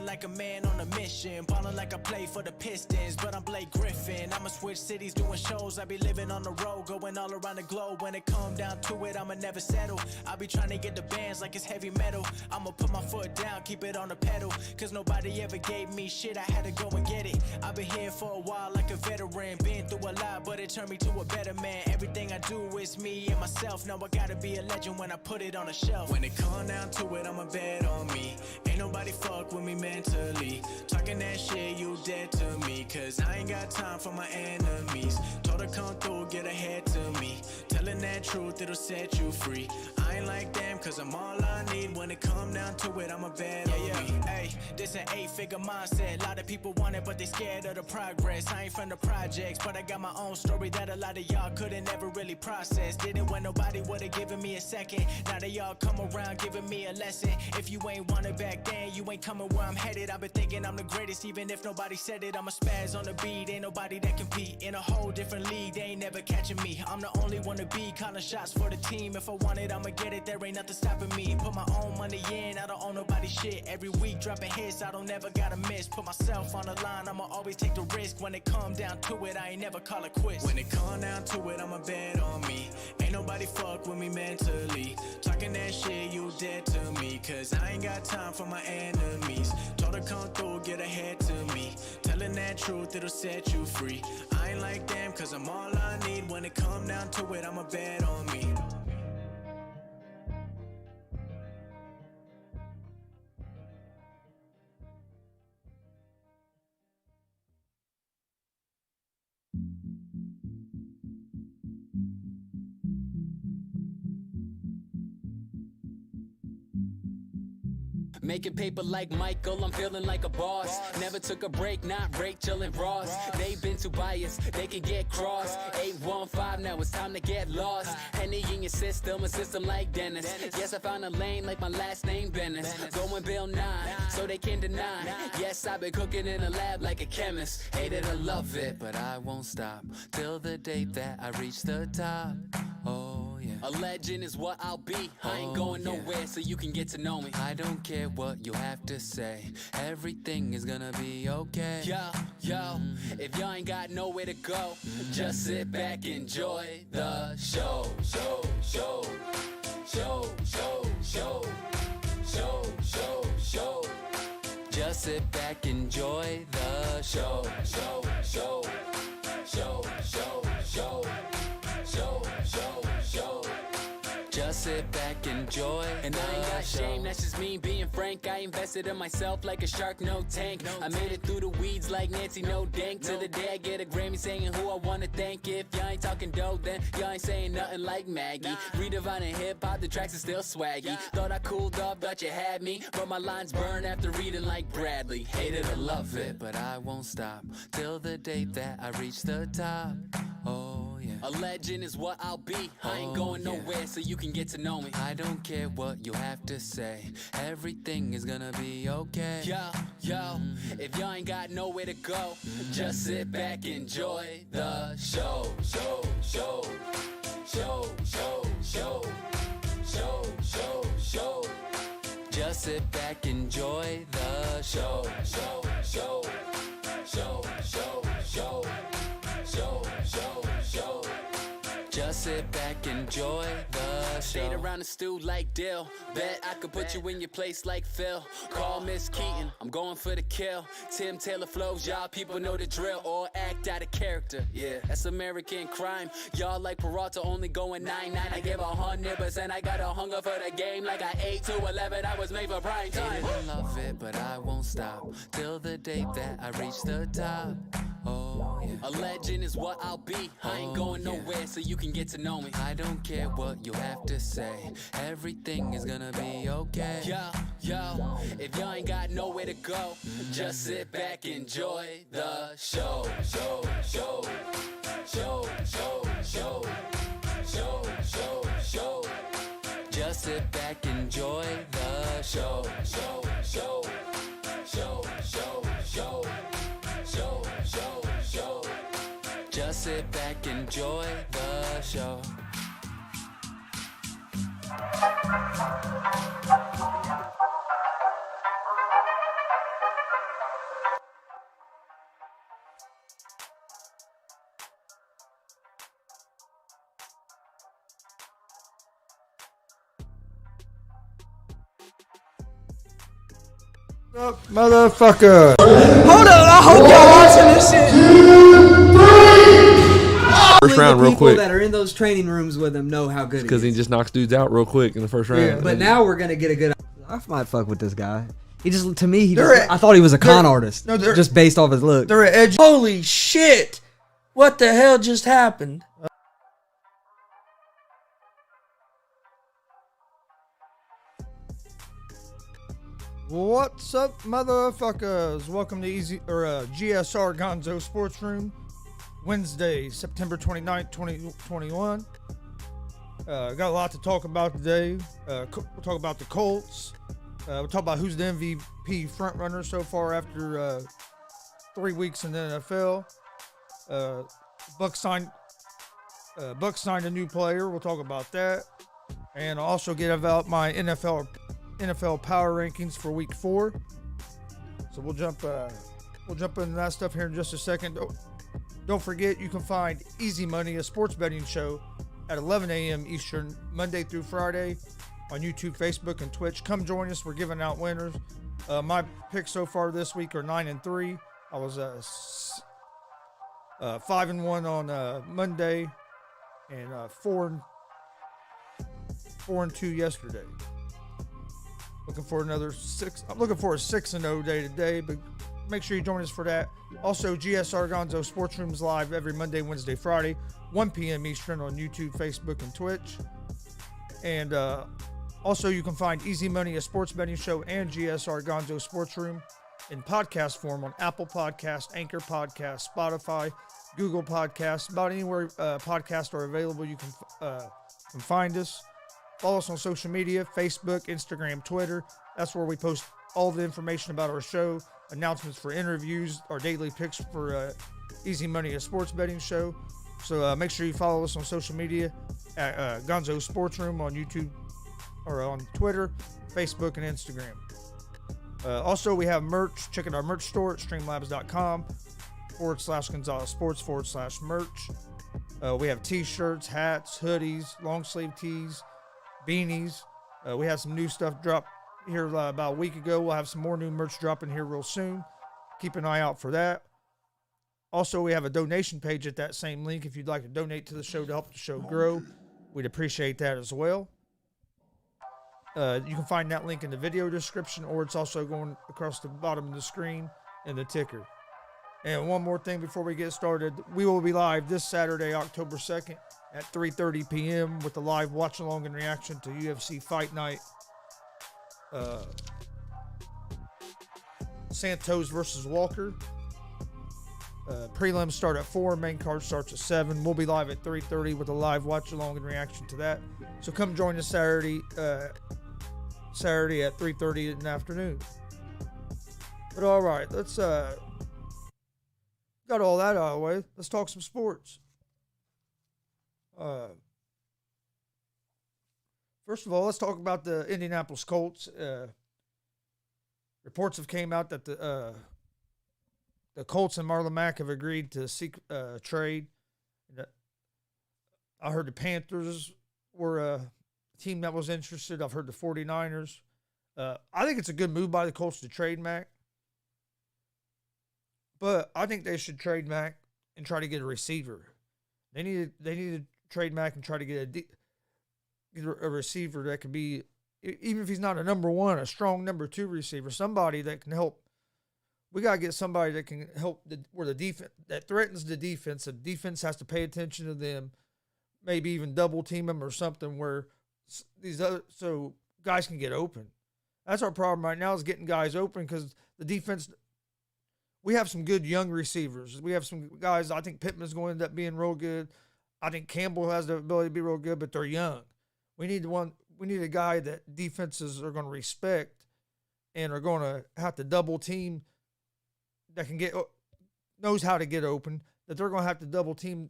like a man on a mission, ballin' like I play for the Pistons, but I'm Blake Griffin. I'ma switch cities doing shows, I be living on the road, going all around the globe. When it come down to it, I'ma never settle. I be trying to get the bands like it's heavy metal. I'ma put my foot down, keep it on the pedal, cause nobody ever gave me shit, I had to go and get it. I've been here for a while like a veteran, been through a lot, but it turned me to a better man. Everything I do is me and myself, now I gotta be a legend when I put it on a shelf. When it come down to it, I'ma bet on me. Ain't nobody fuck with me mentally. Talking that shit, you dead to me, cause I ain't got time for my enemies. Told her come through, get ahead to me. Telling that truth, it'll set you free. I ain't like them, cause I'm all I need. When it come down to it, I'ma bet on me. Hey, this an 8-figure mindset. A lot of people want it, but they scared of the progress. I ain't from the projects, but I got my own story that a lot of y'all couldn't ever really process. Didn't when nobody would've given me a second. Now they all come around giving me a lesson. If you ain't want it back then, you ain't coming where I'm headed. I've been thinking I'm the greatest, even if nobody said it. I'm a spaz on the beat, ain't nobody that compete. In a whole different league, they ain't never catching me. I'm the only one to be calling shots for the team. If I want it, I'ma get it, there ain't nothing stopping me. Put my own money in, I don't own nobody's shit. Every week dropping hits, I don't never gotta miss. Put myself on the line, I'ma always take the risk. When it come down to it, I ain't never call it quits. When it come down to it, I'ma bet on me. Ain't nobody fuck with me mentally. Talking that shit, you dead to me, cause I ain't got time for my enemies. Told her come through, get ahead to me. Telling that truth, it'll set you free. I ain't like them, cause I'm all I need. When it come down to it, I'ma bet on me. Making paper like Michael, I'm feeling like a boss. Never took a break, not Rachel and Ross. They've been too biased, they can get crossed. 815, now it's time to get lost. Henny in your system, a system like Dennis. Yes, I found a lane like my last name Bennis. Going Bill 9, so they can't deny. Yes, I've been cooking in a lab like a chemist. Hate it or love it, but I won't stop till the day that I reach the top. Oh yeah, a legend is what I'll be. I ain't going nowhere, so you can get to know me. I don't care what you have to say, everything is gonna be okay. Yo, if y'all ain't got nowhere to go, just sit back, enjoy the show. Just sit back, enjoy the show. Just sit back, enjoy. And I ain't got shame, that's just me being frank. I invested in myself like a shark, no tank. I made it through the weeds like Nancy, no dank. To the day I get a Grammy saying who I wanna thank. If y'all ain't talking dope, then y'all ain't saying nothing like Maggie. Redefining hip-hop, the tracks are still swaggy. Thought I cooled off, thought you had me, but my lines burn after reading like Bradley. Hate it or love it, but I won't stop till the day that I reach the top. Oh yeah, a legend is what I'll be. I ain't going nowhere, so you can get to know me. I don't care what you have to say, everything is gonna be okay. Yo, if y'all ain't got nowhere to go, just sit back, enjoy the show. Just sit back, enjoy the show. Just sit back, enjoy the show. Stayed around the stew like Dill. Bet I could put you in your place like Phil. Call Miss Keaton, I'm going for the kill. Tim Taylor flows, y'all people know the drill. Or act out of character, yeah, that's American crime. Y'all like Peralta only going 9-9. I give 100%, I got a hunger for the game. Like I 8 to 11, I was made for prime time. Hate it or love it, but I won't stop till the day that I reach the top. Oh yeah, a legend is what I'll be. I ain't going nowhere, so you can get to know me. I don't care what you have to say, everything is gonna be okay. Yo, if y'all ain't got nowhere to go, just sit back, enjoy the show. Just sit back, enjoy the show. Just sit back, enjoy the show. Up, motherfucker. Hold on, I hope y'all watching this shit. First round, real quick. People that are in those training rooms with him know how good he is. Because he just knocks dudes out real quick in the first round. Yeah, but now we're gonna get a good. I might fuck with this guy. He just, to me, I thought he was a con artist. No, just based off his look. They're edgy. Holy shit! What the hell just happened? What's up, motherfuckers? Welcome to GSR Gonzo Sports Room. Wednesday, September 29th, 2021. Got a lot to talk about today. We'll talk about the Colts. We'll talk about who's the MVP frontrunner so far after 3 weeks in the NFL. Bucks signed a new player. We'll talk about that. And I'll also get about my NFL power rankings for week 4. So we'll jump into that stuff here in just a second. Don't forget, you can find Easy Money, a sports betting show, at 11 a.m. Eastern, Monday through Friday, on YouTube, Facebook, and Twitch. Come join us. We're giving out winners. My picks so far this week are 9-3. I was 5-1 on Monday, and 4-2 yesterday. Looking for another 6. I'm looking for a 6-0 day today, but make sure you join us for that. Also, GSR Gonzo Sports Rooms live every Monday, Wednesday, Friday, 1 p.m. Eastern on YouTube, Facebook, and Twitch. And also, you can find Easy Money, a sports betting show, and GSR Gonzo Sports Room in podcast form on Apple Podcasts, Anchor Podcasts, Spotify, Google Podcasts. About anywhere podcasts are available, you can find us. Follow us on social media, Facebook, Instagram, Twitter. That's where we post all the information about our show, announcements for interviews, our daily picks for Easy Money, a sports betting show. So make sure you follow us on social media at Gonzo's Sports Room on YouTube or on Twitter, Facebook, and Instagram. Also, we have merch. Check out our merch store at streamlabs.com/Gonzalez Sports /merch. We have t-shirts, hats, hoodies, long sleeve tees, beanies. We have some new stuff drop here about a week ago. We'll have some more new merch dropping here real soon. Keep an eye out for that. Also, we have a donation page at that same link if you'd like to donate to the show to help the show grow. We'd appreciate that as well. You can find that link in the video description, or it's also going across the bottom of the screen in the ticker. And one more thing before we get started, we will be live this Saturday, October 2nd at 3:30 p.m. with a live watch-along and reaction to UFC Fight Night. Santos versus Walker. Prelims start at 4, main card starts at 7. We'll be live at 3:30 with a live watch-along and reaction to that. So come join us Saturday at 3:30 in the afternoon. But all right, let's got all that out of the way. Let's talk some sports. First of all, let's talk about the Indianapolis Colts. Reports have came out that the Colts and Marlon Mack have agreed to seek a trade. I heard the Panthers were a team that was interested. I've heard the 49ers. I think it's a good move by the Colts to trade Mack. But I think they should trade Mack and try to get a receiver. They need to trade Mack and try to get a receiver that could be, even if he's not a number 1, a strong number 2 receiver, somebody that can help. We got to get somebody that can help where the defense that threatens the defense. The defense has to pay attention to them, maybe even double team them or something where so guys can get open. That's our problem right now, is getting guys open, because the defense. We have some good young receivers. We have some guys. I think Pittman's going to end up being real good. I think Campbell has the ability to be real good, but they're young. We need a guy that defenses are going to respect and are going to have to double team, that knows how to get open, that they're going to have to double team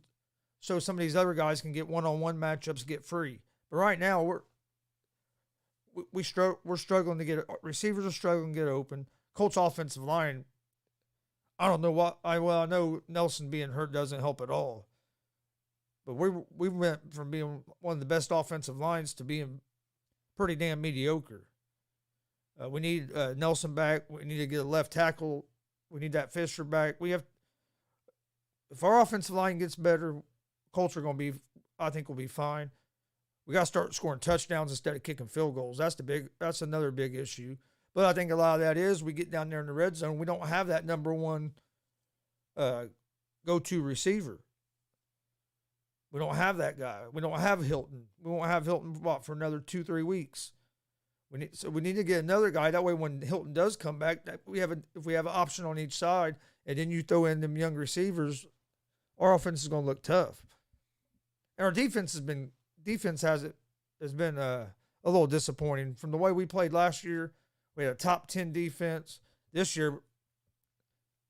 so some of these other guys can get one-on-one matchups, get free. But right now we're struggling to get receivers are struggling to get open. Colts offensive line, I don't know what I know Nelson being hurt doesn't help at all. But we went from being one of the best offensive lines to being pretty damn mediocre. We need Nelson back. We need to get a left tackle. We need that Fisher back. If our offensive line gets better, Colts are going to be, I think, will be fine. We got to start scoring touchdowns instead of kicking field goals. That's another big issue. But I think a lot of that is we get down there in the red zone. We don't have that number one go-to receiver. We don't have that guy. We don't have Hilton. We won't have Hilton for another 2-3 weeks. We need to get another guy. That way, when Hilton does come back, if we have an option on each side, and then you throw in them young receivers, our offense is going to look tough. And our defense has been a little disappointing from the way we played last year. We had a top 10 defense. This year,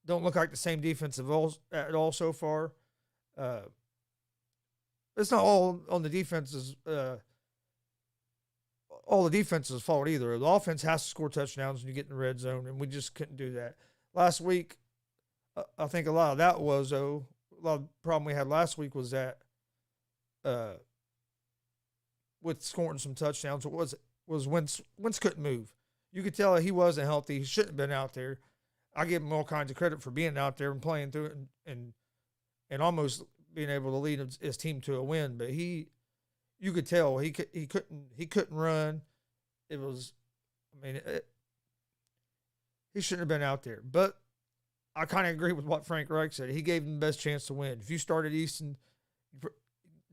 don't look like the same defense at all so far. It's not all on the defense's fault either. The offense has to score touchdowns when you get in the red zone, and we just couldn't do that. Last week, I think a lot of that was, a lot of the problem we had last week was that with scoring some touchdowns, it was Wentz couldn't move. You could tell he wasn't healthy. He shouldn't have been out there. I give him all kinds of credit for being out there and playing through it and almost being able to lead his team to a win. But you could tell he couldn't run. It was, he shouldn't have been out there. But I kind of agree with what Frank Reich said. He gave him the best chance to win. If you started Easton,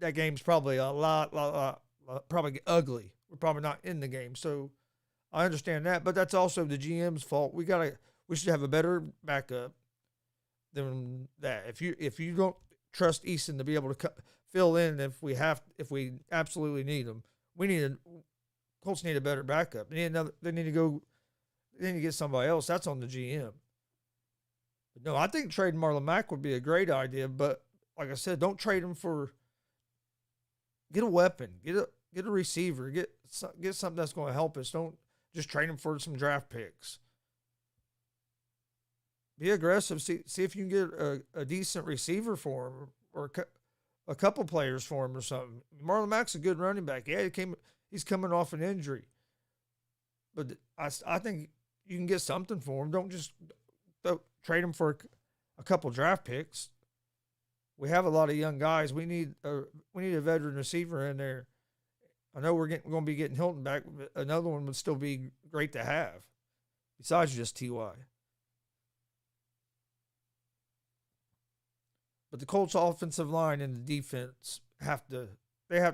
that game's probably a lot probably ugly. We're probably not in the game. So I understand that, but that's also the GM's fault. We should have a better backup than that. If you don't trust Easton to be able to fill in if we absolutely need him, Colts need a better backup. They need to get somebody else. That's on the GM. But no, I think trading Marlon Mack would be a great idea, but like I said, don't trade him get a weapon, get a receiver, get something that's going to help us. Don't just trade him for some draft picks. Be aggressive. See if you can get a decent receiver for him or a couple players for him or something. Marlon Mack's a good running back. Yeah, he's coming off an injury. But I think you can get something for him. Don't just trade him for a couple draft picks. We have a lot of young guys. We need a veteran receiver in there. I know we're going to be getting Hilton back, but another one would still be great to have, besides just Ty. But the Colts' offensive line and the defense have to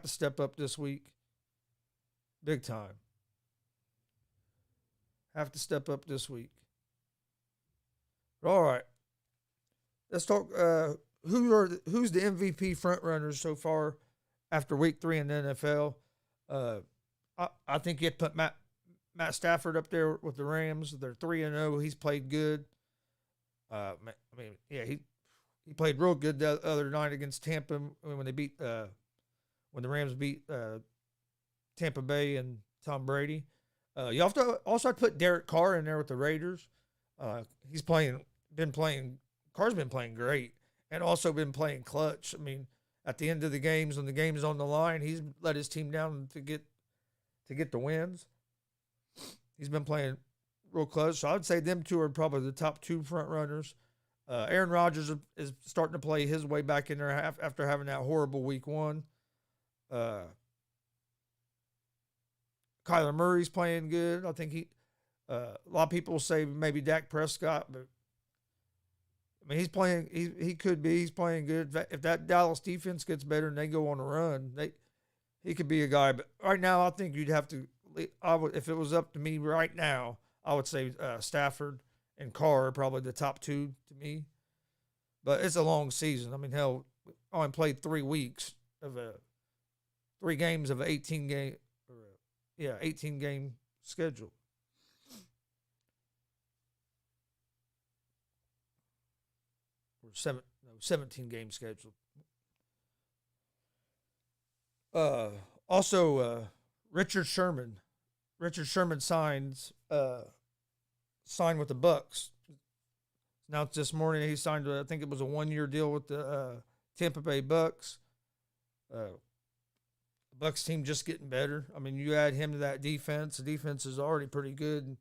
step up this week, big time. Have to step up this week. All right, let's talk. Who's the MVP front runners so far after week 3 in the NFL? I think you have to put Matt Stafford up there with the Rams. They're 3-0. He's played good. He played real good the other night against Tampa when the Rams beat Tampa Bay and Tom Brady. You also have to put Derek Carr in there with the Raiders. Carr's been playing great and also been playing clutch. I mean, at the end of the games, when the game is on the line, he's let his team down to get the wins. He's been playing real clutch. So I'd say them two are probably the top 2 front runners. Aaron Rodgers is starting to play his way back in there after having that horrible week 1. Kyler Murray's playing good. I think a lot of people say maybe Dak Prescott, but I mean, he's playing. He's playing good. If that Dallas defense gets better and they go on a run, he could be a guy. But right now, I think you'd have to. If it was up to me right now, I would say Stafford and Carr are probably the top 2 to me. But it's a long season. I mean, hell, I only played 3 weeks of 3 games of an 18 game schedule. Or 17 game schedule. Also, Richard Sherman. Richard Sherman signed with the Bucks. Now this morning he signed. I think it was a 1-year deal with the Tampa Bay Bucks. The Bucks team just getting better. I mean, you add him to that defense. The defense is already pretty good.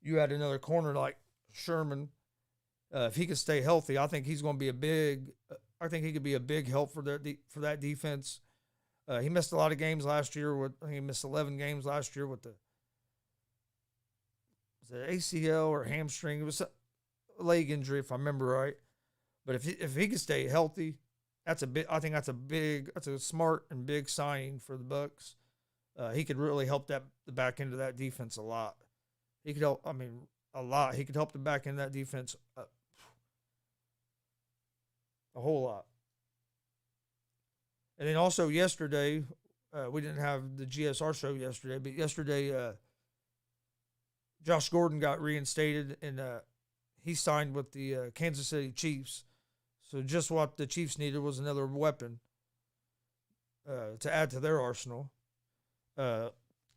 you add another corner like Sherman. If he can stay healthy, I think he's going to be a big. I think he could be a big help for that defense. He missed a lot of games last year. I think he missed 11 games last year with the ACL or hamstring. It was a leg injury, if I remember right. But if he can stay healthy, that's a big. I think that's a smart and big signing for the Bucks. He could really help the back end of that defense a lot. He could help. I mean, a lot. He could help the back end of that defense a whole lot. And then also yesterday, we didn't have the GSR show yesterday, but yesterday, Josh Gordon got reinstated and he signed with the Kansas City Chiefs. So just what the Chiefs needed was another weapon to add to their arsenal. I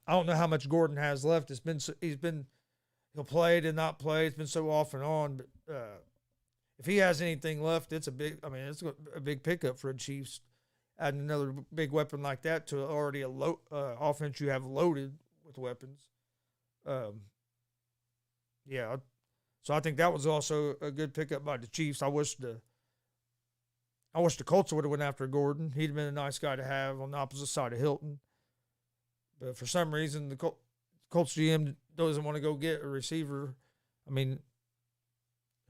don't know how much Gordon has left. He'll play, did not play. It's been so off and on. But if he has anything left, it's a big pickup for the Chiefs. Adding another big weapon like that to already a offense you have loaded with weapons. Yeah. So I think that was also a good pickup by the Chiefs. I wish the Colts would have went after Gordon. He'd have been a nice guy to have on the opposite side of Hilton. But for some reason, the Colts GM doesn't want to go get a receiver. I mean,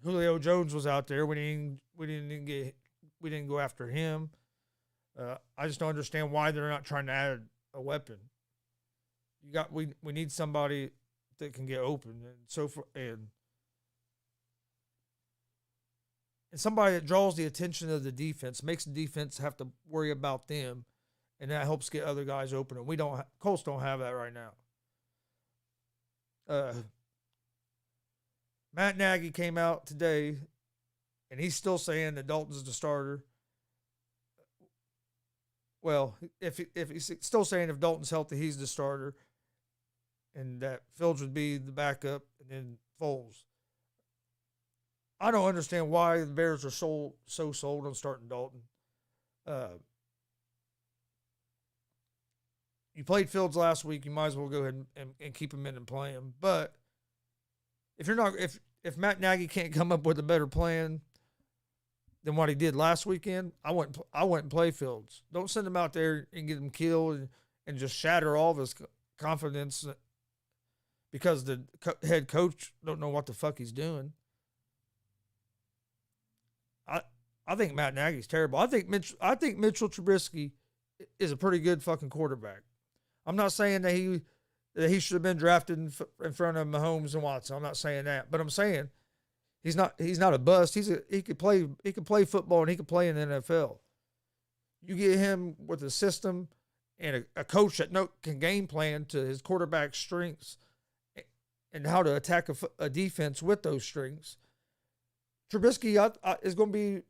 Julio Jones was out there. We didn't go after him. I just don't understand why they're not trying to add a weapon. We need somebody that can get open and somebody that draws the attention of the defense, makes the defense have to worry about them, and that helps get other guys open. And Colts don't have that right now. Matt Nagy came out today, and he's still saying that Dalton's the starter. Well, if he's still saying if Dalton's healthy, he's the starter, and that Fields would be the backup, and then Foles. I don't understand why the Bears are so sold on starting Dalton. You played Fields last week, you might as well go ahead and keep him in and play him. But if Matt Nagy can't come up with a better plan than what he did last weekend, I wouldn't play Fields. Don't send him out there and get him killed and just shatter all of his confidence because the head coach don't know what the fuck he's doing. I think Matt Nagy's terrible. I think Mitchell Trubisky is a pretty good fucking quarterback. I'm not saying that he should have been drafted in front of Mahomes and Watson. I'm not saying that, but I'm saying he's not a bust. He could play football and he could play in the NFL. You get him with a system and a coach that can game plan to his quarterback's strengths and how to attack a defense with those strengths. Trubisky is going to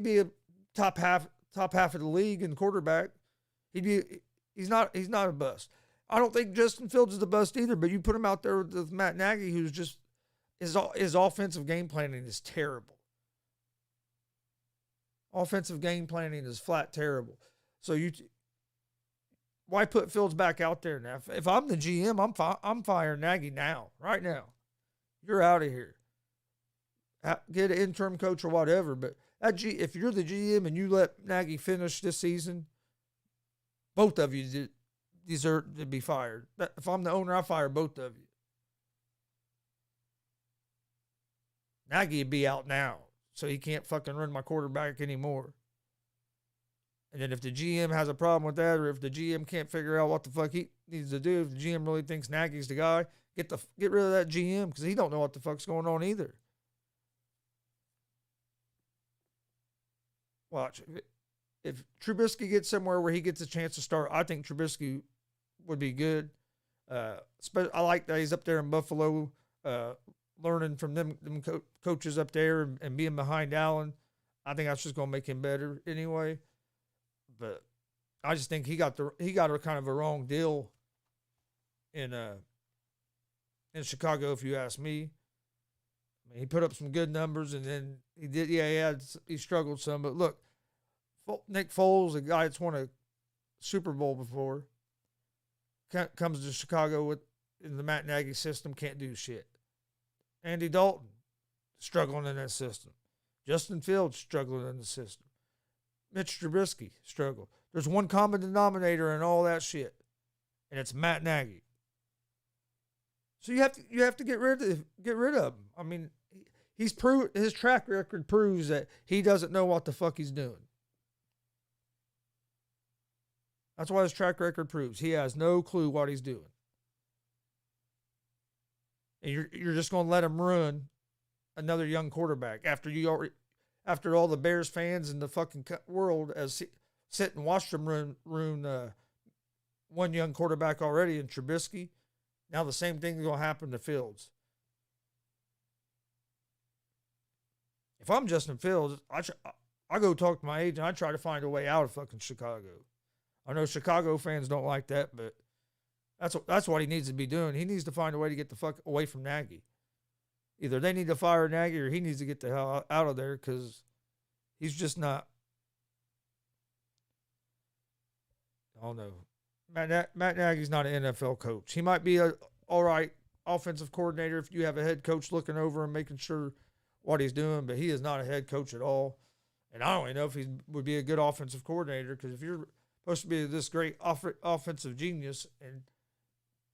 be a top half of the league in quarterback. He's not a bust. I don't think Justin Fields is a bust either, but you put him out there with Matt Nagy, who's just his offensive game planning is terrible. Offensive game planning is flat terrible. So why put Fields back out there now? If I'm the GM, I'm firing Nagy now, right now. You're out of here. Get an interim coach or whatever, but if you're the GM and you let Nagy finish this season, both of you deserve to be fired. If I'm the owner, I fire both of you. Nagy would be out now, so he can't fucking run my quarterback anymore. And then if the GM has a problem with that, or if the GM can't figure out what the fuck he needs to do, if the GM really thinks Nagy's the guy, get rid of that GM because he don't know what the fuck's going on either. Watch. If Trubisky gets somewhere where he gets a chance to start, I think Trubisky would be good. I like that he's up there in Buffalo, learning from them coaches up there and being behind Allen. I think that's just going to make him better anyway. But I just think he got a kind of a wrong deal in Chicago, if you ask me. I mean, he put up some good numbers, and then he struggled some. But look, Nick Foles, a guy that's won a Super Bowl before, comes to Chicago with in the Matt Nagy system can't do shit. Andy Dalton, struggling in that system. Justin Fields, struggling in the system. Mitch Trubisky, struggle. There's one common denominator in all that shit, and it's Matt Nagy. So you have to get rid of him. I mean, his track record proves that he doesn't know what the fuck he's doing. That's what his track record proves. He has no clue what he's doing. And you're just going to let him ruin another young quarterback after all the Bears fans in the fucking world sit and watch them ruin one young quarterback already in Trubisky. Now the same thing is going to happen to Fields. If I'm Justin Fields, I go talk to my agent. I try to find a way out of fucking Chicago. I know Chicago fans don't like that, but that's what he needs to be doing. He needs to find a way to get the fuck away from Nagy. Either they need to fire Nagy or he needs to get the hell out of there because he's just not. I don't know. Matt Nagy's not an NFL coach. He might be a all right offensive coordinator if you have a head coach looking over and making sure what he's doing, but he is not a head coach at all. And I don't even know if he would be a good offensive coordinator because if you're supposed to be this great offensive genius and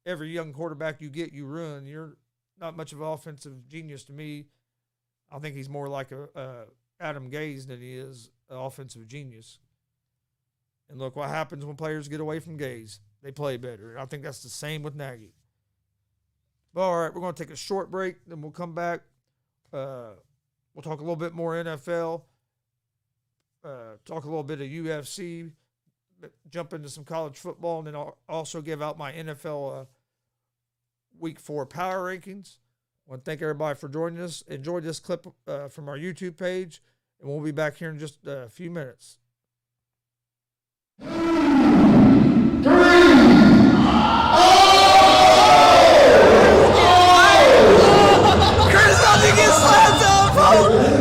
every young quarterback you get, you ruin, you're not much of an offensive genius to me. I think he's more like a Adam Gase than he is an offensive genius. And look what happens when players get away from Gase. They play better. And I think that's the same with Nagy. But all right, we're going to take a short break, then we'll come back. We'll talk a little bit more NFL, talk a little bit of UFC, jump into some college football, and then I'll also give out my NFL Week 4 power rankings. I want to thank everybody for joining us. Enjoy this clip from our YouTube page, and we'll be back here in just a few minutes. Chris about to get slapped up.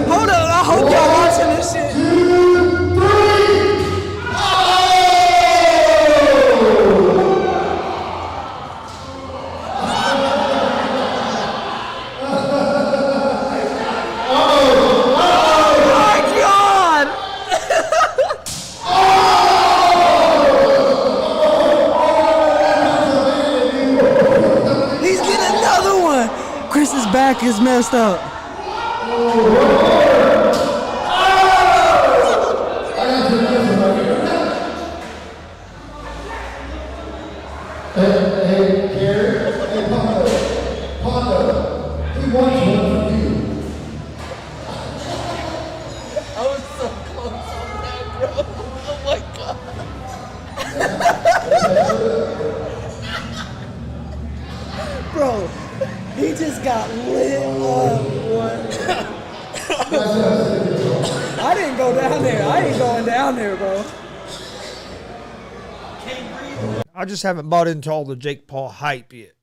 Hold on, I hope y'all watching this shit. Chris's back is messed up. Hey, Gary. Hey, Pondo. He wants one from you. I was so close on that, bro. Oh my god. Bro, he just got lit up. I didn't go down there. I ain't going down there, bro. I just haven't bought into all the Jake Paul hype yet.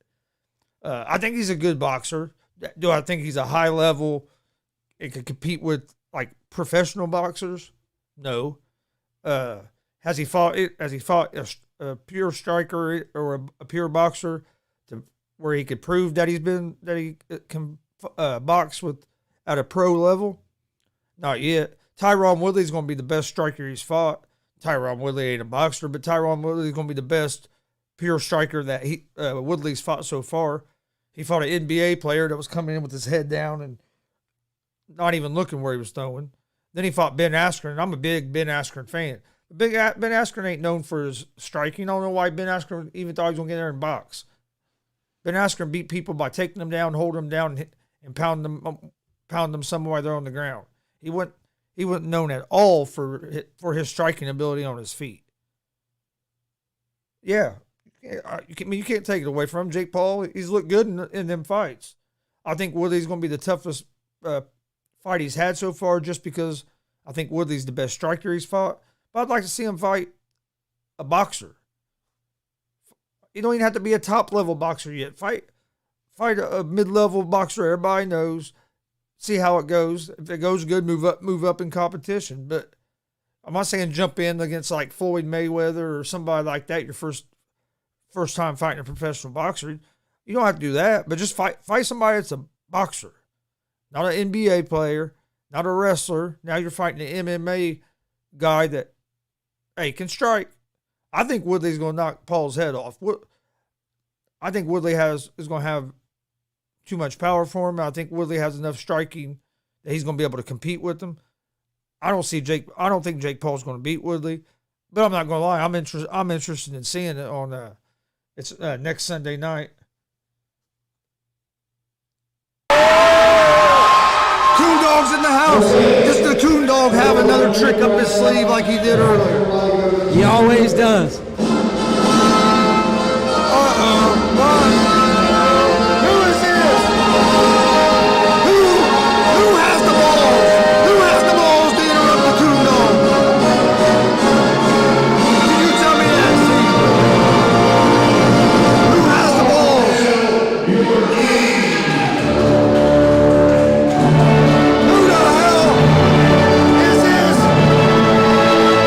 I think he's a good boxer. Do I think he's a high level and can compete with like professional boxers? No. Has he fought a pure striker or a pure boxer to where he could prove that he can box with at a pro level? Not yet. Tyron Woodley's going to be the best striker he's fought. Tyron Woodley ain't a boxer, but Tyron Woodley's going to be the best pure striker that Woodley's fought so far. He fought an NBA player that was coming in with his head down and not even looking where he was throwing. Then he fought Ben Askren, and I'm a big Ben Askren fan. Ben Askren ain't known for his striking. I don't know why Ben Askren even thought he was going to get there and box. Ben Askren beat people by taking them down, holding them down, and pounding them somewhere they're on the ground. He wasn't known at all for his striking ability on his feet. Yeah, you can't take it away from him. Jake Paul, he's looked good in them fights. I think Woodley's going to be the toughest fight he's had so far, just because I think Woodley's the best striker he's fought. But I'd like to see him fight a boxer. You don't even have to be a top-level boxer yet. Fight a mid-level boxer everybody knows. See how it goes. If it goes good, move up in competition. But I'm not saying jump in against like Floyd Mayweather or somebody like that your first time fighting a professional boxer. You don't have to do that, but just fight somebody that's a boxer, not an NBA player, not a wrestler. Now you're fighting an MMA guy that, hey, can strike. I think Woodley's going to knock Paul's head off. I think Woodley is going to have too much power for him. I think Woodley has enough striking that he's going to be able to compete with him. I don't think Jake Paul's going to beat Woodley, but I'm not going to lie. I'm interested in seeing it on it's next Sunday night. Coon Dog's in the house. Just the Coon Dog have another trick up his sleeve like he did earlier. He always does. Who is this? Who has the balls? Who has the balls to interrupt the Coon Dog? Can you tell me that, Steve? Who has the balls? Who the hell is this?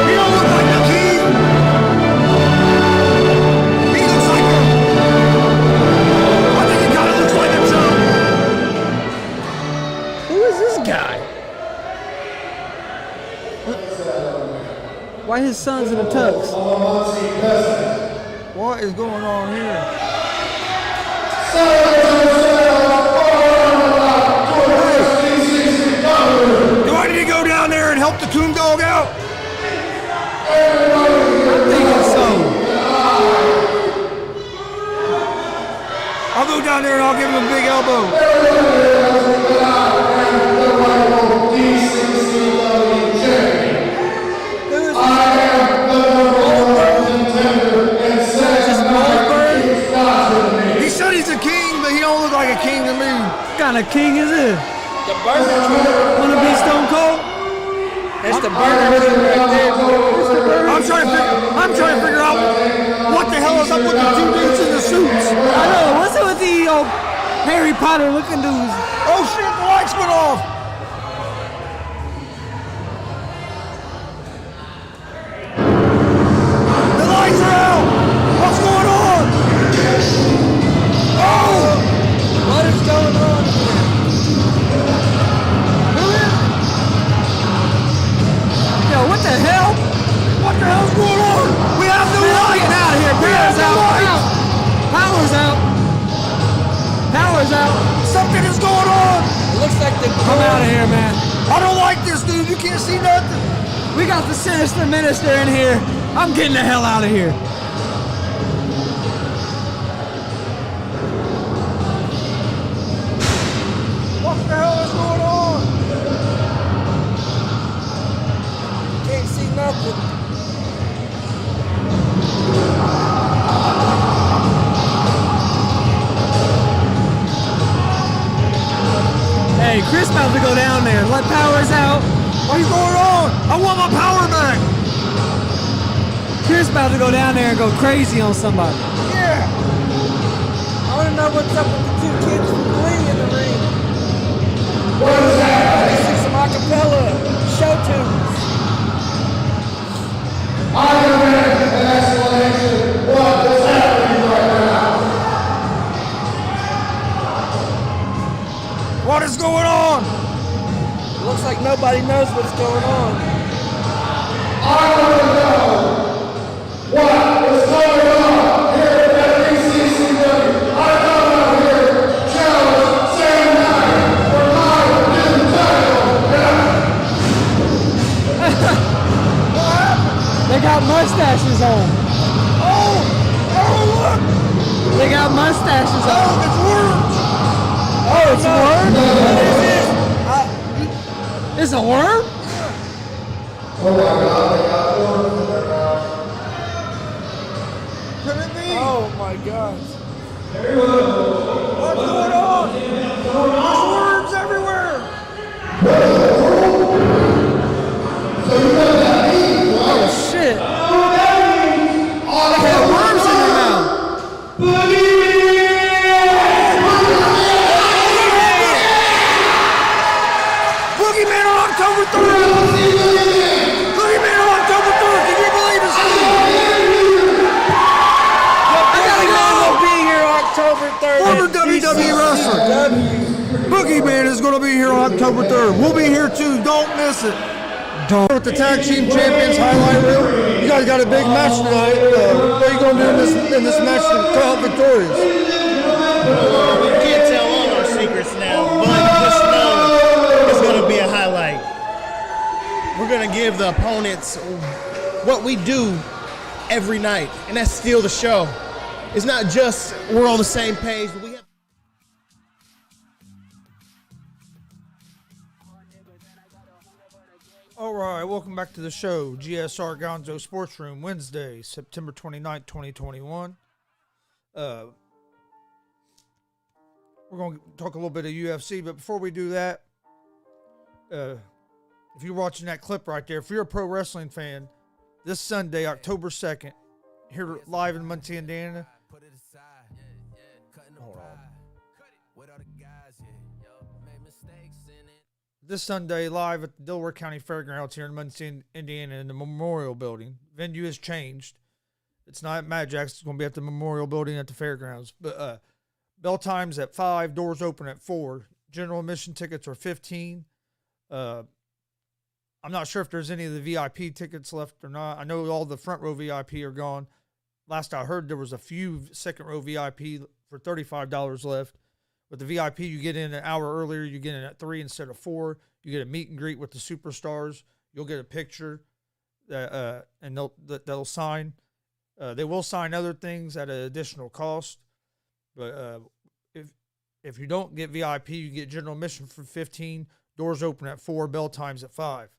He don't look like the king. He looks like a... I think he kind of looks like himself. Who is this guy? Why his son's in a tux? What is going on here? Do I need to go down there and help the Coon Dog out? I'm thinking so. I'll go down there and I'll give him a big elbow. He said he's a king, but he don't look like a king to me. What kind of king is this? The burger truck. Wanna be Stone Cold? That's the burger truck right there. I'm trying to figure out what the hell is up with the two dudes in the suits. I know. What's up with the Harry Potter looking dudes? Oh shit, the lights went off. The lights are out. What's going on? Oh! What is going on? Yo, what the hell? What the hell's going on? We have no light. Get out of here. Power's out. Power's out. Power's out. Something is going on. It looks like the I'm out of here, man. I don't like this, dude. You can't see nothing. We got the sinister minister in here. I'm getting the hell out of here. What the hell is going on? can't see nothing. Hey, Chris about to go down there. Let Power's out. What is going on? I want my power back. Chris about to go down there and go crazy on somebody. Yeah. I want to know what's up with the two kids from Glee in the ring. What is that? This is some acapella show tunes. I demand an explanation. What is happening right now? What is going on? Looks like nobody knows what's going on. I want to know what is going on here at BCCW. I come out here, challenge Sam Knight for my new title. They got mustaches on. Oh, look. They got mustaches on. Oh, it's worms. Oh, it's a worm? What is this? It's a worm? Oh my God, they got worms in their mouth. Could it be? Oh my gosh. What's going on? There's worms everywhere. Oh, shit. They have worms in their mouth. Boogeyman on October 3rd. Boogeyman on October 3rd. Can you believe it, Steve? I gotta go be here October 3rd. Former WWE wrestler. Boogeyman is going to be here on October 3rd. We'll be here too. Don't miss it. With the tag team champions highlight reel. You guys got a big match tonight. What are you going to do in this match to come out victorious? We can't tell all our secrets now, but just know it's going to be a highlight. We're going to give the opponents what we do every night, and that's steal the show. It's not just we're on the same page, but we have. All right, welcome back to the show. GSR Gonzo Sports Room, Wednesday, September 29th, 2021. We're going to talk a little bit of UFC, but before we do that, if you're watching that clip right there, if you're a pro wrestling fan, this Sunday, October 2nd, here live in Muncie, Indiana. Hold on. This Sunday, live at the Delaware County Fairgrounds here in Muncie, Indiana, in the Memorial Building. Venue has changed. It's not at Mad Jack's. It's going to be at the Memorial Building at the Fairgrounds. But bell time's at 5, doors open at 4. General admission tickets are $15. I'm not sure if there's any of the VIP tickets left or not. I know all the front row VIP are gone. Last I heard, there was a few second row VIP for $35 left. With the VIP, you get in an hour earlier. You get in at 3 instead of 4. You get a meet and greet with the superstars. You'll get a picture, and they'll sign. They will sign other things at an additional cost. But if you don't get VIP, you get general admission for $15. Doors open at 4. Bell times at 5.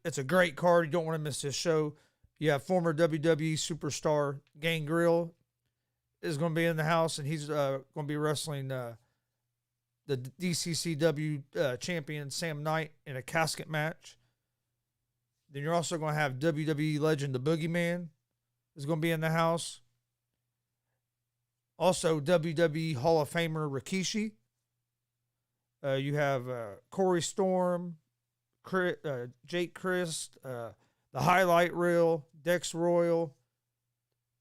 It's a great card. You don't want to miss this show. You have former WWE superstar Gangrel is going to be in the house, and he's going to be wrestling the DCCW champion Sam Knight in a casket match. Then you're also going to have WWE legend The Boogeyman is going to be in the house. Also, WWE Hall of Famer Rikishi. You have Corey Storm, Jake Christ, the highlight reel, Dex Royal.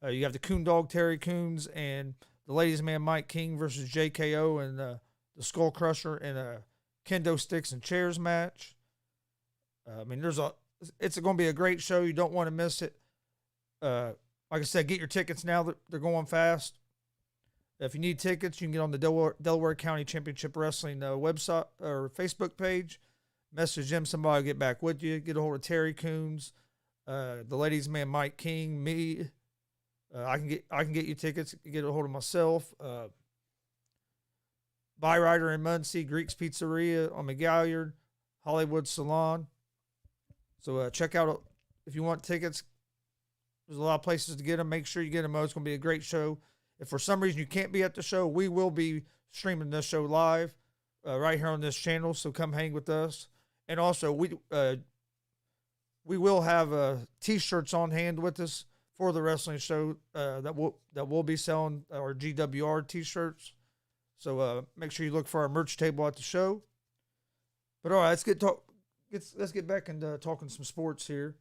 You have the Coon Dog Terry Coons and the Ladies Man Mike King versus JKO and the Skull Crusher in a kendo sticks and chairs match. It's going to be a great show. You don't want to miss it. Like I said, get your tickets now. They're going fast. If you need tickets, you can get on the Delaware County Championship Wrestling website or Facebook page. Message them. Somebody will get back with you. Get a hold of Terry Coons, the Ladies Man Mike King, me. I can get you tickets. Get a hold of myself. Byrider in Muncie, Greek's Pizzeria on McGalliard, Hollywood Salon. So check out if you want tickets. There's a lot of places to get them. Make sure you get them. It's going to be a great show. If for some reason you can't be at the show, we will be streaming this show live right here on this channel. So come hang with us. And also, we will have T-shirts on hand with us for the wrestling show that we'll be selling our GWR T-shirts. So make sure you look for our merch table at the show. But all right, let's get back into talking some sports here.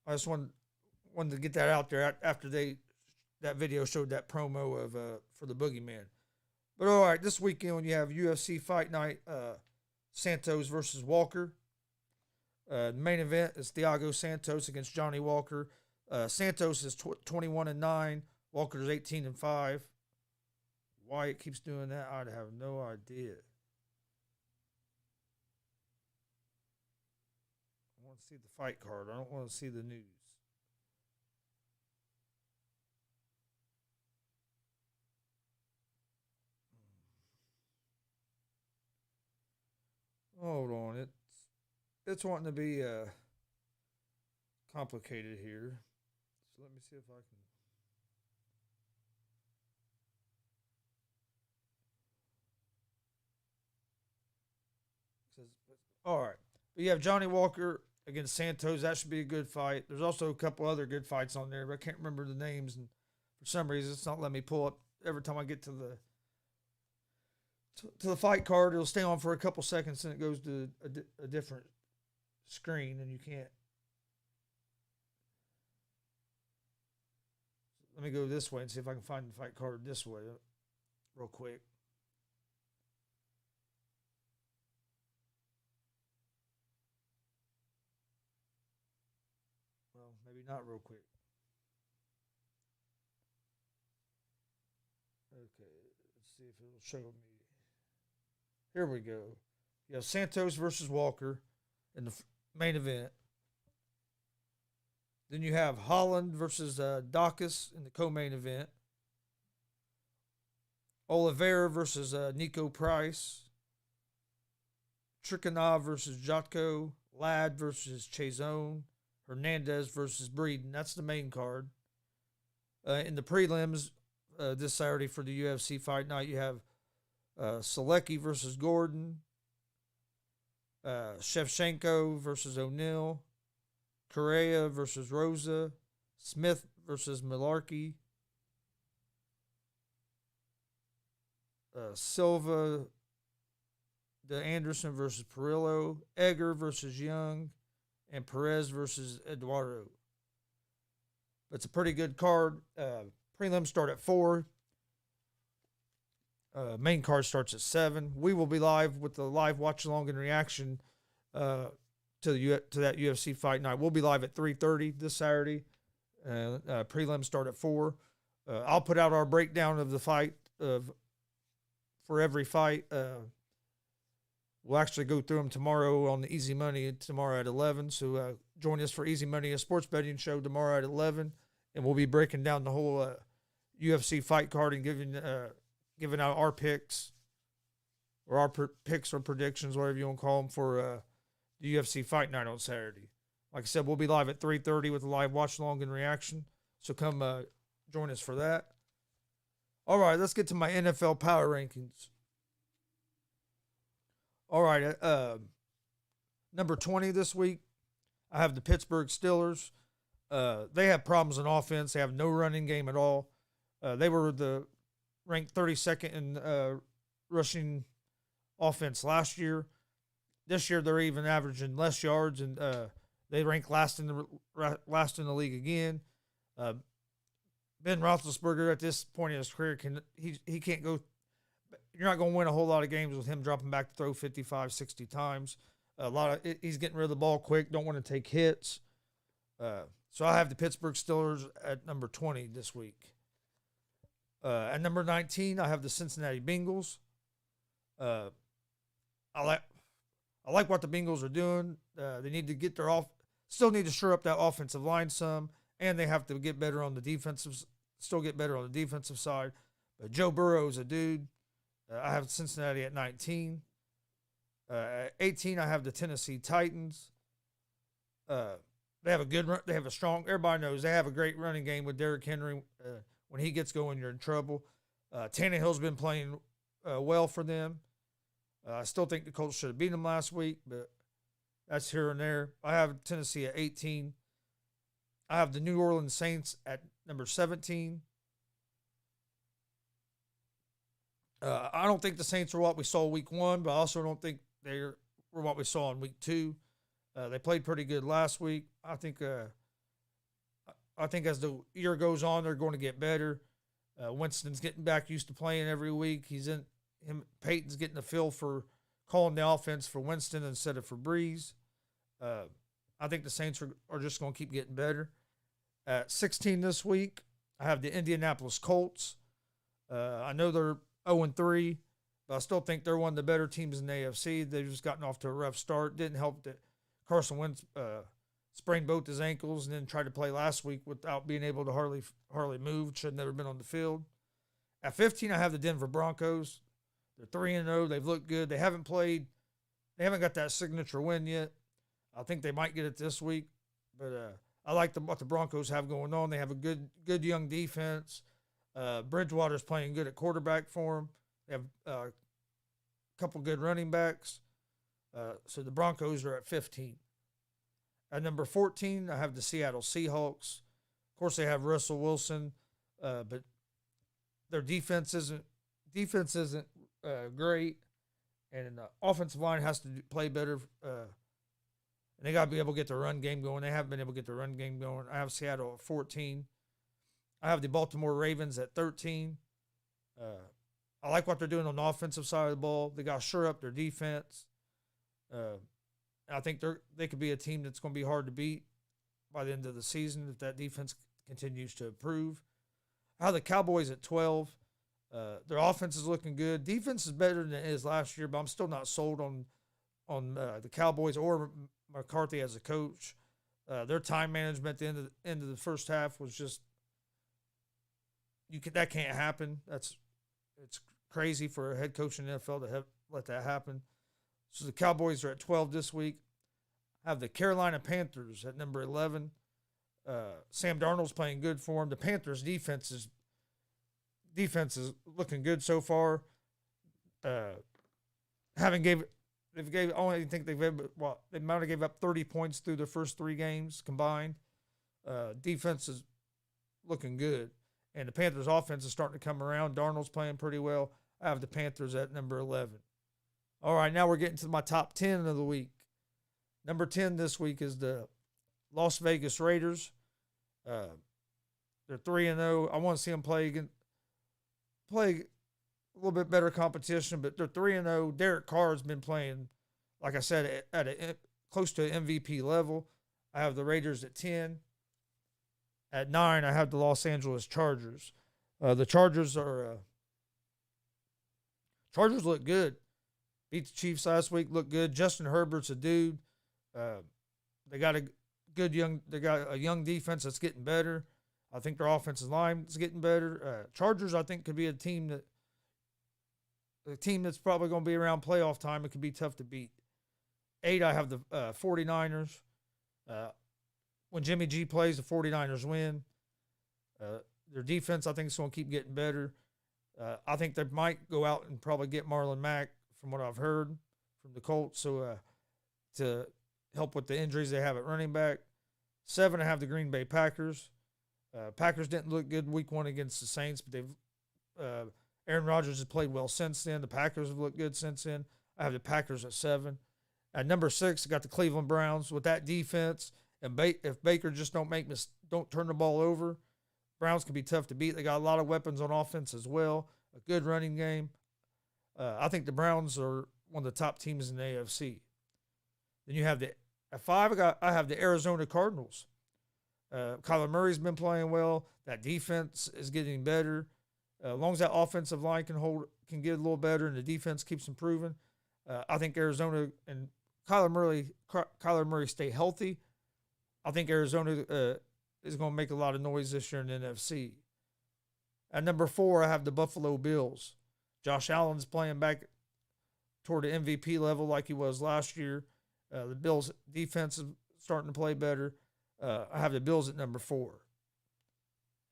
I just wanted to get that out there after that video showed that promo of for the Boogeyman. But all right, this weekend when you have UFC Fight Night, Santos versus Walker. The main event is Thiago Santos against Johnny Walker. Santos is 21-9. Walker's 18-5. Why it keeps doing that, I'd have no idea. I want to see the fight card. I don't want to see the news. Hold on, it's wanting to be complicated here. So let me see if I can. All right, but you have Johnny Walker against Santos. That should be a good fight. There's also a couple other good fights on there, but I can't remember the names, and for some reason it's not letting me pull up every time I get to the fight card. It'll stay on for a couple seconds, and it goes to a different screen, and you can't. let me go this way and see if I can find the fight card this way real quick. Well, maybe not real quick. Okay, let's see if it'll show me. Here we go. You have Santos versus Walker in the main event. Then you have Holland versus Dacus in the co-main event. Oliveira versus Nico Price. Trikanov versus Jotko. Ladd versus Chazone. Hernandez versus Breeden. That's the main card. In the prelims this Saturday for the UFC Fight Night, you have Selecki versus Gordon. Shevchenko versus O'Neal. Correa versus Rosa. Smith versus Malarkey. Silva de Anderson versus Perillo. Egger versus Young. And Perez versus Eduardo. It's a pretty good card. Prelims start at 4. Main card starts at 7. We will be live with the live watch along and reaction to that UFC Fight Night. We'll be live at 3:30 this Saturday. Prelims start at 4. I'll put out our breakdown of the fight for every fight. We'll actually go through them tomorrow on the Easy Money tomorrow at 11. So join us for Easy Money, a sports betting show tomorrow at 11, and we'll be breaking down the whole UFC fight card and giving out our picks or our picks or predictions, whatever you want to call them, for the UFC Fight Night on Saturday. Like I said, we'll be live at 3:30 with a live watch along and reaction. So come join us for that. All right, let's get to my NFL power rankings. All right, number 20 this week, I have the Pittsburgh Steelers. They have problems in offense. They have no running game at all. They were ranked 32nd in rushing offense last year. This year, they're even averaging less yards, and they rank last in the league again. Ben Roethlisberger at this point in his career he can't go. You're not going to win a whole lot of games with him dropping back to throw 55, 60 times. He's getting rid of the ball quick. Don't want to take hits. So I have the Pittsburgh Steelers at number 20 this week. At number 19, I have the Cincinnati Bengals. I like what the Bengals are doing. They need to get still need to shore up that offensive line some, and they have to get better on the defensive. Still get better on the defensive side. But Joe Burrow is a dude. I have Cincinnati at 19. At 18, I have the Tennessee Titans. They have a strong. Everybody knows they have a great running game with Derrick Henry. When he gets going, you're in trouble. Tannehill's been playing well for them. I still think the Colts should have beaten them last week, but that's here and there. I have Tennessee at 18. I have the New Orleans Saints at number 17. I don't think the Saints are what we saw week 1, but I also don't think they were what we saw in week 2. They played pretty good last week. I think as the year goes on, they're going to get better. Winston's getting back used to playing every week. Peyton's getting a feel for calling the offense for Winston instead of for Breeze. I think the Saints are just going to keep getting better. At 16 this week, I have the Indianapolis Colts. I know they're 0-3, but I still think they're one of the better teams in the AFC. They've just gotten off to a rough start. Didn't help that Carson Wentz sprained both his ankles and then tried to play last week without being able to hardly move. Should have never been on the field. At 15, I have the Denver Broncos. They're 3-0. They've looked good. They haven't got that signature win yet. I think they might get it this week, but I like what the Broncos have going on. They have a good young defense. Bridgewater's playing good at quarterback for them. They have a couple good running backs. So the Broncos are at 15. At number 14, I have the Seattle Seahawks. Of course, they have Russell Wilson, but their defense isn't great, and the offensive line has to play better. And they got to be able to get the run game going. They haven't been able to get the run game going. I have Seattle at 14. I have the Baltimore Ravens at 13. I like what they're doing on the offensive side of the ball. They got to shore up their defense. I think they could be a team that's going to be hard to beat by the end of the season if that defense continues to improve. I have the Cowboys at 12. Their offense is looking good. Defense is better than it is last year, but I'm still not sold on the Cowboys or McCarthy as a coach. Their time management at the end of the first half was just that can't happen. It's crazy for a head coach in the NFL to let that happen. So the Cowboys are at 12 this week. I have the Carolina Panthers at number 11. Sam Darnold's playing good for them. The Panthers' defense is looking good so far. They might have gave up 30 points through the first 3 games combined. Defense is looking good, and the Panthers' offense is starting to come around. Darnold's playing pretty well. I have the Panthers at number 11. All right, now we're getting to my top 10 of the week. Number 10 this week is the Las Vegas Raiders. They're 3-0. I want to see them play a little bit better competition, but they're 3-0. Derek Carr has been playing, like I said, at close to an MVP level. I have the Raiders at 10. At 9, I have the Los Angeles Chargers. The Chargers look good. Beat the Chiefs last week. Look good. Justin Herbert's a dude. They got a young defense that's getting better. I think their offensive line is getting better. Chargers, I think, could be a team that's probably going to be around playoff time. It could be tough to beat. 8, I have the 49ers. When Jimmy G plays, the 49ers win. Their defense, I think, is going to keep getting better. I think they might go out and probably get Marlon Mack, from what I've heard from the Colts, so to help with the injuries they have at running back. 7, I have the Green Bay Packers. Packers didn't look good week 1 against the Saints, but Aaron Rodgers has played well since then. The Packers have looked good since then. I have the Packers at 7. At number 6, I got the Cleveland Browns. With that defense, and if Baker just don't turn the ball over, Browns can be tough to beat. They got a lot of weapons on offense as well. A good running game. I think the Browns are one of the top teams in the AFC. Then you have at 5, I have the Arizona Cardinals. Kyler Murray's been playing well. That defense is getting better. As long as that offensive line can get a little better and the defense keeps improving, I think Arizona and Kyler Murray stay healthy. I think Arizona is going to make a lot of noise this year in the NFC. At number 4, I have the Buffalo Bills. Josh Allen's playing back toward the MVP level like he was last year. The Bills' defense is starting to play better. I have the Bills at number 4.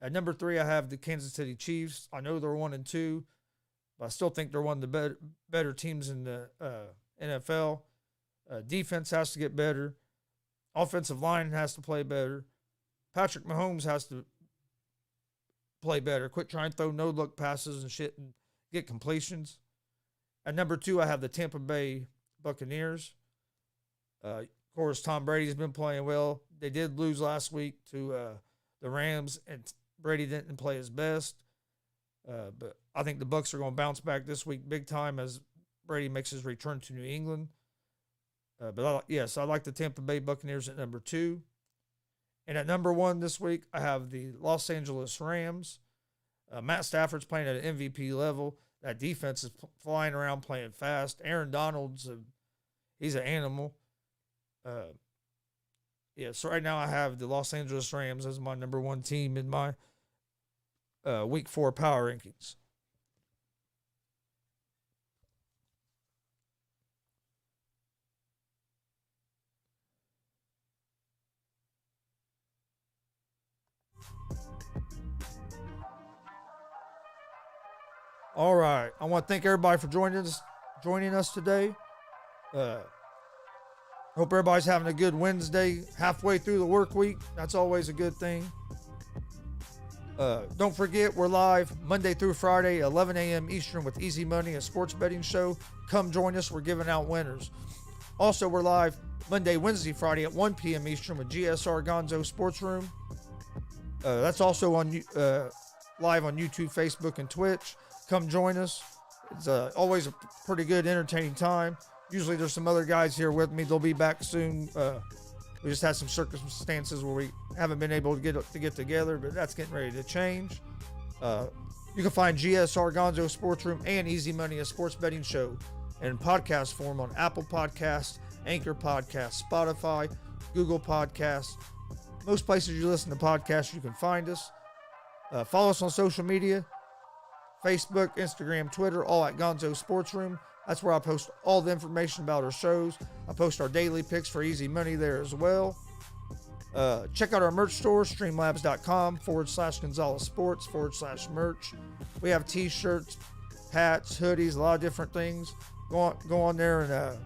At number 3, I have the Kansas City Chiefs. I know they're 1-2, but I still think they're one of the better teams in the NFL. Defense has to get better. Offensive line has to play better. Patrick Mahomes has to play better. Quit trying to throw no-look passes and shit and get completions. At number 2, I have the Tampa Bay Buccaneers. Of course, Tom Brady's been playing well. They did lose last week to the Rams, and Brady didn't play his best. But I think the Bucs are going to bounce back this week big time as Brady makes his return to New England. I like the Tampa Bay Buccaneers at number 2. And at number 1 this week, I have the Los Angeles Rams. Matt Stafford's playing at an MVP level. That defense is flying around playing fast. Aaron Donald's he's an animal. So right now I have the Los Angeles Rams as my number 1 team in my Week 4 power rankings. All right. I want to thank everybody for joining us today. Hope everybody's having a good Wednesday, halfway through the work week. That's always a good thing. Don't forget, we're live Monday through Friday, 11 a.m. Eastern with Easy Money, a sports betting show. Come join us. We're giving out winners. Also, we're live Monday, Wednesday, Friday at 1 p.m. Eastern with GSR Gonzo'S Sports Room. That's also on live on YouTube, Facebook, and Twitch. Come join us. It's always a pretty good, entertaining time. Usually there's some other guys here with me. They'll be back soon. We just had some circumstances where we haven't been able to get together, but that's getting ready to change. You can find GSR Gonzo Sports Room and Easy Money, a sports betting show, in podcast form on Apple Podcasts, Anchor Podcasts, Spotify, Google Podcasts. Most places you listen to podcasts, you can find us. Follow us on social media, Facebook, Instagram, Twitter, all at Gonzo Sports Room. That's where I post all the information about our shows. I post our daily picks for Easy Money there as well. Check out our merch store, streamlabs.com/Gonzalez Sports /merch. We have t-shirts, hats, hoodies, a lot of different things. Go on there and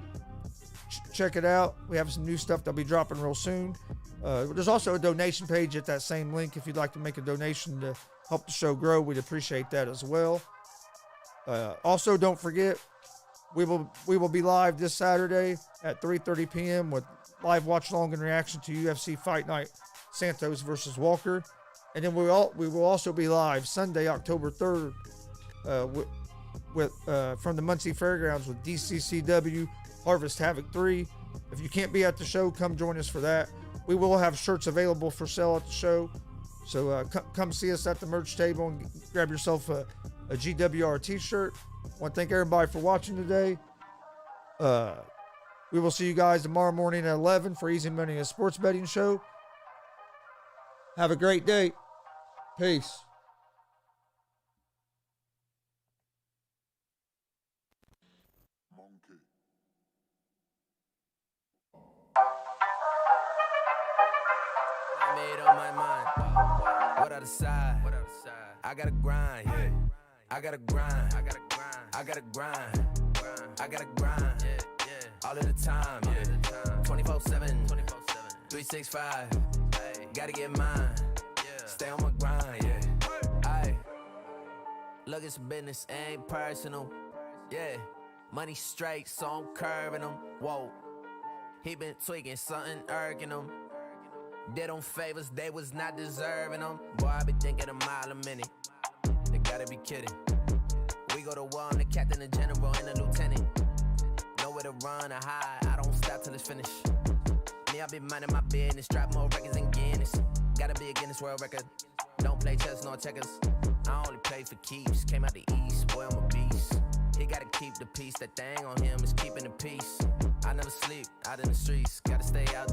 check it out. We have some new stuff that'll be dropping real soon. There's also a donation page at that same link if you'd like to make a donation to help the show grow. We'd appreciate that as well. Also, don't forget, we will be live this Saturday at 3:30 p.m. with live watch along and reaction to UFC Fight Night Santos versus Walker, and then we will also be live Sunday, October 3rd, with from the Muncie Fairgrounds with DCCW Harvest Havoc 3. If you can't be at the show, come join us for that. We will have shirts available for sale at the show, so come see us at the merch table and grab yourself a GWR t-shirt. I want to thank everybody for watching today. We will see you guys tomorrow morning at 11 for Easy Money, a sports betting show. Have a great day. Peace. I made on my mind. What I decide? I gotta grind, yeah. I gotta grind. I gotta grind. I gotta grind. I gotta grind. All of the time, yeah. 24/7, 365. Gotta get mine. Stay on my grind, yeah. Aye. Look, it's business, ain't personal. Yeah. Money straight, so I'm curving them. Whoa. He been tweaking, something irking him. Did them favors, they was not deserving them. Boy, I be thinking a mile a minute. They gotta be kidding. We go to war, I'm the captain, the general, and the lieutenant. Nowhere to run or hide, I don't stop till it's finished. Me, I be minding my business, drop more records than Guinness. Gotta be a Guinness World Record. Don't play chess nor checkers. I only play for keeps. Came out the east, boy, I'm a beast. He gotta keep the peace. That thing on him is keeping the peace. I never sleep out in the streets. Gotta stay out